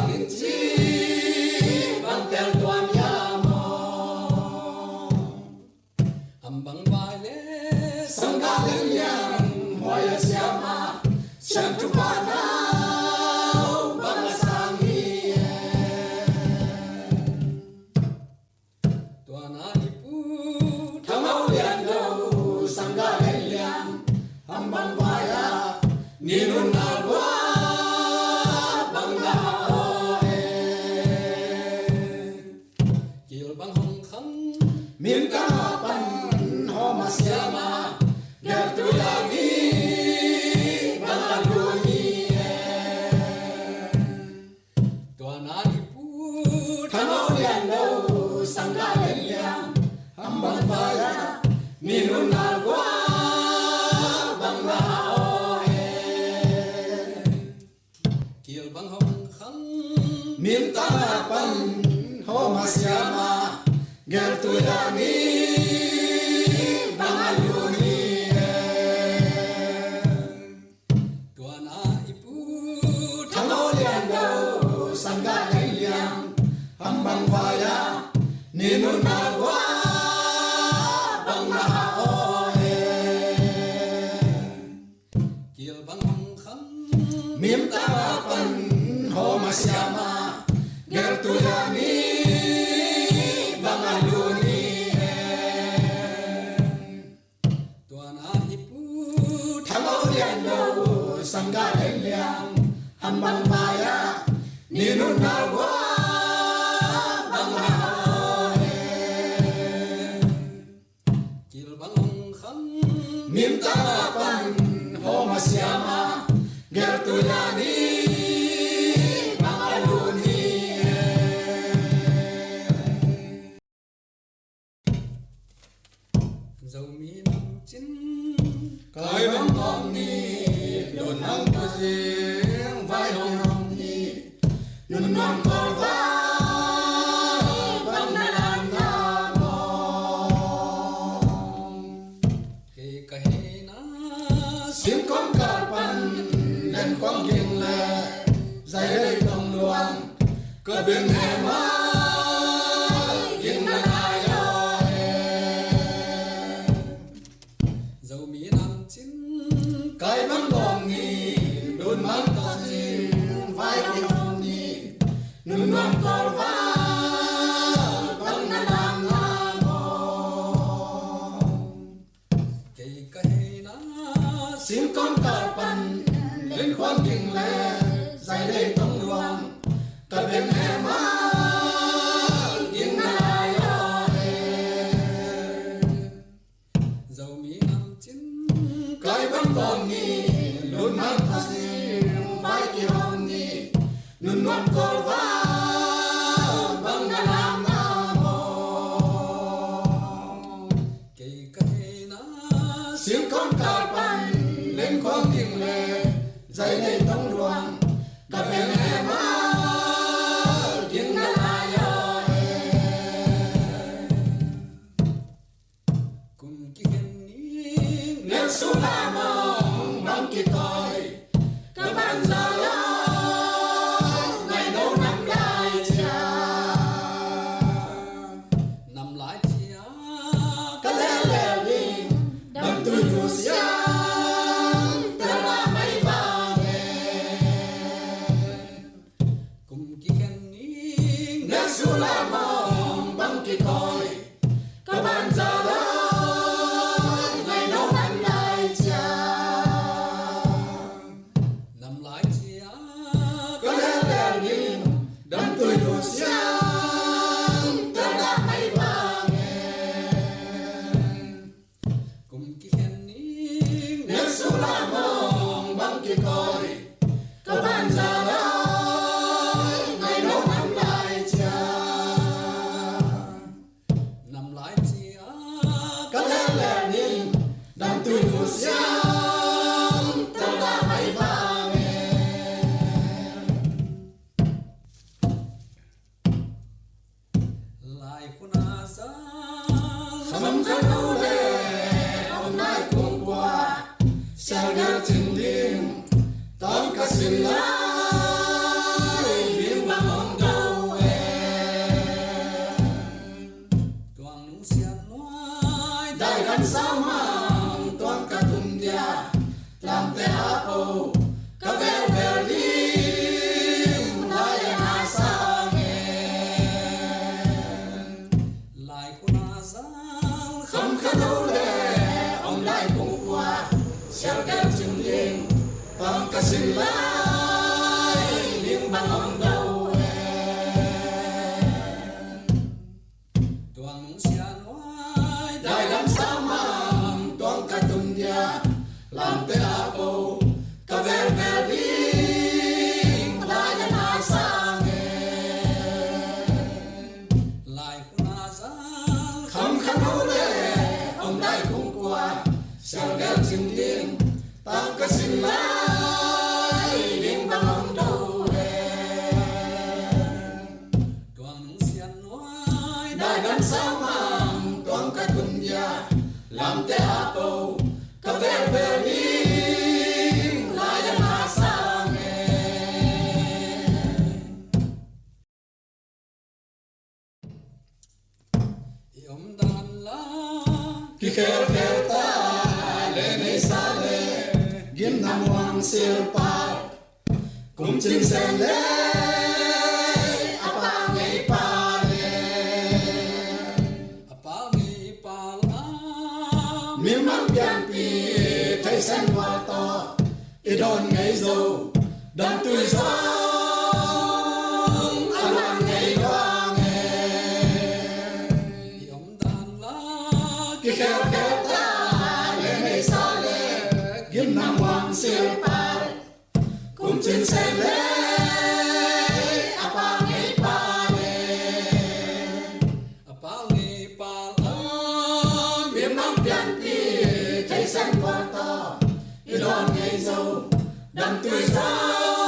nghìn chi bằng tel toàn ya mo am bang vai le sang ga len yang hoya siama sang tu pa na bang sang hi tua na ipu thamau lian do sang ga len yang am bang vai ya ni nun na wa bang na miền ca pan ho masiama gel tu lagi baladuni tuana ipu thano lian lo sangga lian ambang vaya minun alwa bang na kil bang hong khang miền ca pan ho masiama gel tu lagi bangaluni tuana ipu thano lian do sangga lian ambang vaya ninu nawa bang na kil bang hong kham mim ta pan ho masyama gel tu lagi sangga liang ambang vaya ninun nawa bang hae kil bang kham mim ta pan ho masyama gel tu yani bang aluni Zomi nam chin kai bang om ni luôn nắng có riêng vai hồng nhị luôn non cỏ vá băng nam nam khi cái na sim con cả pan lên con kinh lệ dây đây đồng luang cơ bên hè má kinh na ai Zomi nam chin cái băng gòn nhị đun mang có gì vai cái hồng nhị nương non cỏ vá băng na nam nam cây na sim con cả pan lên khoan kinh lệ dây đây tông luang cả bên hè má kinh na ai Zomi nam chin cái băng gòn nhị luôn mang có gì vai cái hồng nhị nương non cỏ vá băng na nam nam cây na sim con cả pan lên khoan kinh lệ dây đây tông luang cả bên hè má kinh na ai cùng cái nếu ZOLA mong băng kỳ coi các bạn già đó ngày đâu nằm lại chia các lẽ lẽ đi đâm tôi dù xiang ta ra mấy vàng cùng kỳ khen nếu ZOLA mong băng kỳ coi các bạn già đó các bạn già đó ngày đâu nằm lại chia các lẽ lẽ nhìn đắm tươi nụ xiang ta đã mấy vàng khi khéo khéo ta lên ấy xa lệ kiếm nam hoàng siêu pa cùng chân sen lệ apa ngày pa lệ apa ngày pa la miếng mắm biang pi thấy sen hoa to i đòn ngày dâu đâm tươi gió ăn hoàng ngày hoa nghe yom dan la khi khéo khéo ta lên ấy xa lệ kiếm nam hoàng siêu pa cùng chân sen lệ apa ngày pa lệ apa ngày pa la miếng mắm biang pi thấy sen hoa to i đòn ngày dâu đâm tươi gió